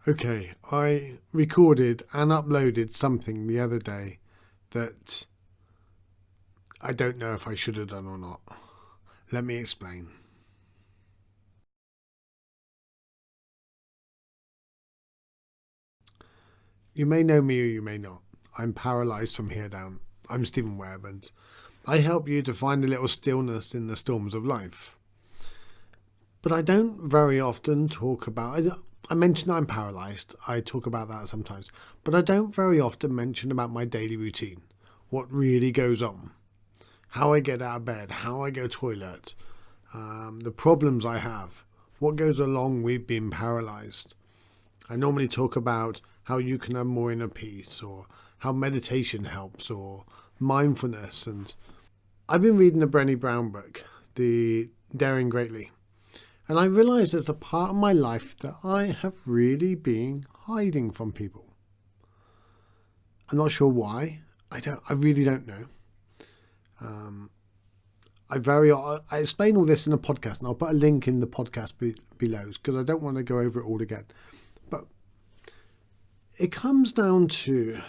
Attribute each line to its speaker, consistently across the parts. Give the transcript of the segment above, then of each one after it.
Speaker 1: Okay, I recorded and uploaded something the other day that I don't know if I should have done or not. Let me explain. You may know me or you may not. I'm paralysed from here down. I'm Stephen Webb, and I help you to find a little stillness in the storms of life. But I don't very often talk about. I mention that I'm paralysed. I talk about that sometimes, but I don't very often mention about my daily routine, what really goes on, how I get out of bed, how I go toilet, the problems I have, what goes along with being paralysed. I normally talk about how you can have more inner peace, or how meditation helps, or mindfulness. And I've been reading the Brené Brown book, The Daring Greatly, and I realise there's a part of my life that I have really been hiding from people. I'm not sure why. I really don't know. I explain all this in a podcast, and I'll put a link in the podcast below because I don't want to go over it all again. But it comes down to,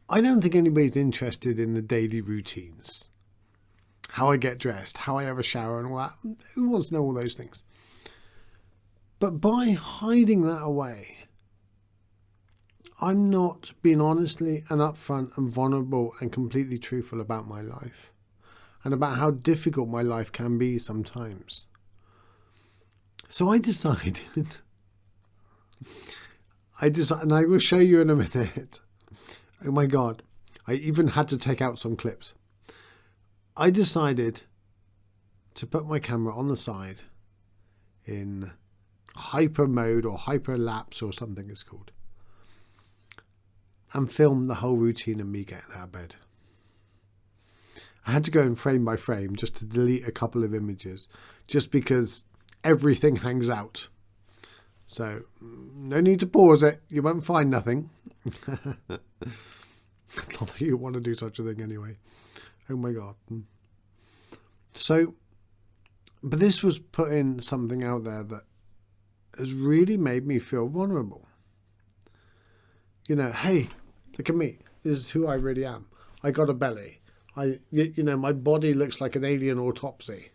Speaker 1: I don't think anybody's interested in the daily routines. How I get dressed, how I have a shower and all that. Who wants to know all those things? But by hiding that away, I'm not being honestly and upfront and vulnerable and completely truthful about my life and about how difficult my life can be sometimes. So I decided, and I will show you in a minute. Oh my God, I even had to take out some clips. I decided to put my camera on the side in hyper mode or hyperlapse or something it's called, and film the whole routine of me getting out of bed. I had to go in frame by frame just to delete a couple of images, just because everything hangs out. So no need to pause it. You won't find nothing. Not that you want to do such a thing anyway. Oh my God. So, but this was putting something out there that has really made me feel vulnerable. You know, hey, look at me. This is who I really am. I got a belly. My body looks like an alien autopsy.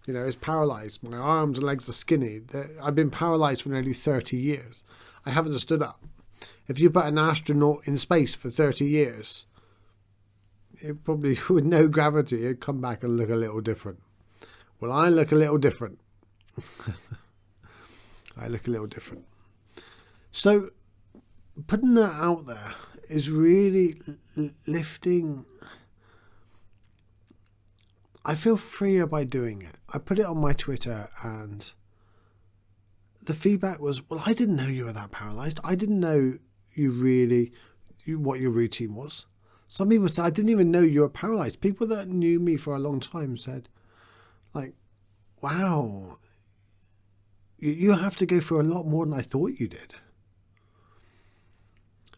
Speaker 1: You know, it's paralysed. My arms and legs are skinny. I've been paralysed for nearly 30 years. I haven't stood up. If you put an astronaut in space for 30 years, it probably, with no gravity, it'd come back and look a little different. Well, I look a little different. I look a little different. So putting that out there is really lifting. I feel freer by doing it. I put it on my Twitter, and the feedback was, well, I didn't know you were that paralysed. I didn't know what your routine was. Some people said, I didn't even know you were paralysed. People that knew me for a long time said, like, wow, you have to go through a lot more than I thought you did.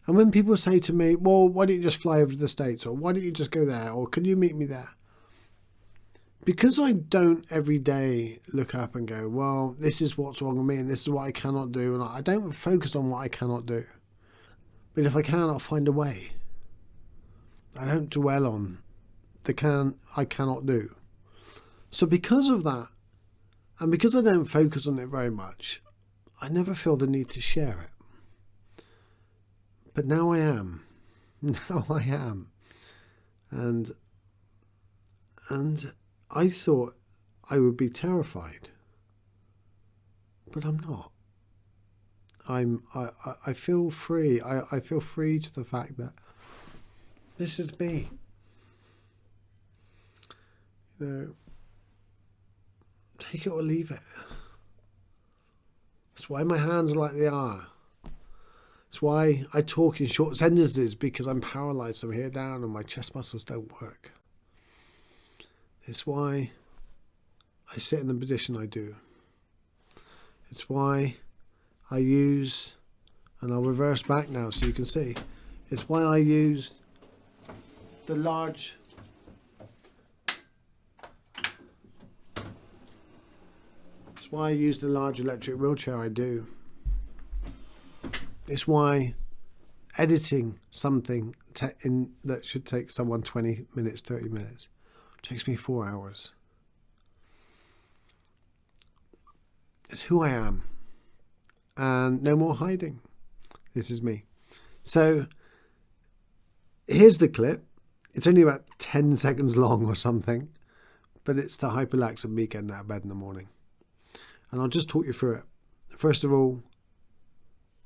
Speaker 1: And when people say to me, well, why don't you just fly over to the States? Or why don't you just go there? Or can you meet me there? Because I don't every day look up and go, well, this is what's wrong with me and this is what I cannot do. And I don't focus on what I cannot do. But if I can, I'll find a way. I don't dwell on I cannot do. So because of that, and because I don't focus on it very much, I never feel the need to share it. But now I am. Now I am. And I thought I would be terrified. But I'm not. I feel free. I feel free to the fact that this is me. You know, take it or leave it. That's why my hands are like they are. That's why I talk in short sentences, because I'm paralysed from here down and my chest muscles don't work. It's why I sit in the position I do. It's why I use, and I'll reverse back now so you can see, it's why I use the large It's why I use the large electric wheelchair I do. It's why editing something that should take someone 20 minutes, 30 minutes, takes me 4 hours. It's who I am. And no more hiding. This is me. So here's the clip. It's only about 10 seconds long or something, but it's the hyperlax of me getting out of bed in the morning. And I'll just talk you through it. First of all,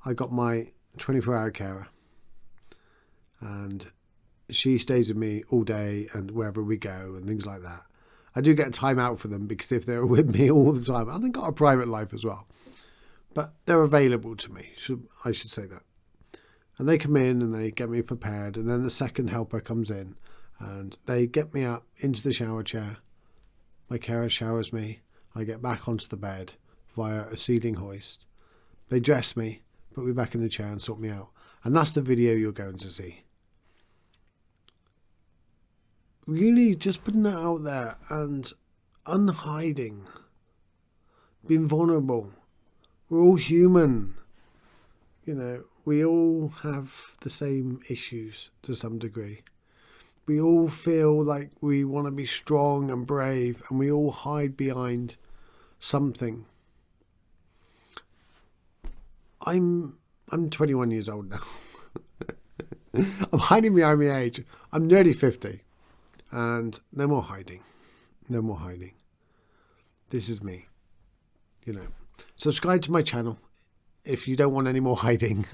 Speaker 1: I got my 24-hour carer, and she stays with me all day and wherever we go and things like that. I do get time out for them because if they're with me all the time, and they've got a private life as well, but they're available to me, I should say that. And they come in and they get me prepared, and then the second helper comes in and they get me up into the shower chair. My carer showers me. I get back onto the bed via a ceiling hoist. They dress me, put me back in the chair and sort me out. And that's the video you're going to see. Really just putting that out there and unhiding, being vulnerable. We're all human. You know, we all have the same issues to some degree. We all feel like we want to be strong and brave, and we all hide behind something. I'm 21 years old now. I'm hiding behind my age. I'm nearly 50. And no more hiding. No more hiding. This is me. You know. Subscribe to my channel if you don't want any more hiding.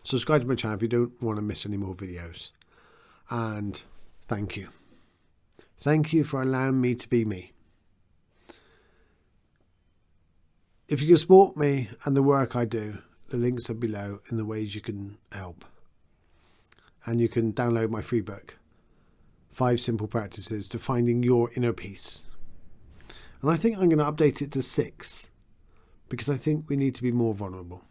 Speaker 1: Subscribe to my channel if you don't want to miss any more videos. And thank you. Thank you for allowing me to be me. If you can support me and the work I do, the links are below in the ways you can help. And you can download my free book, 5 Simple Practices to Finding Your Inner Peace. And I think I'm going to update it to 6, because I think we need to be more vulnerable.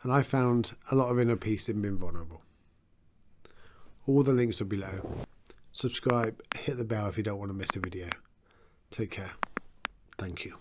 Speaker 1: And I found a lot of inner peace in being vulnerable. All the links are below. Subscribe, hit the bell if you don't want to miss a video. Take care. Thank you.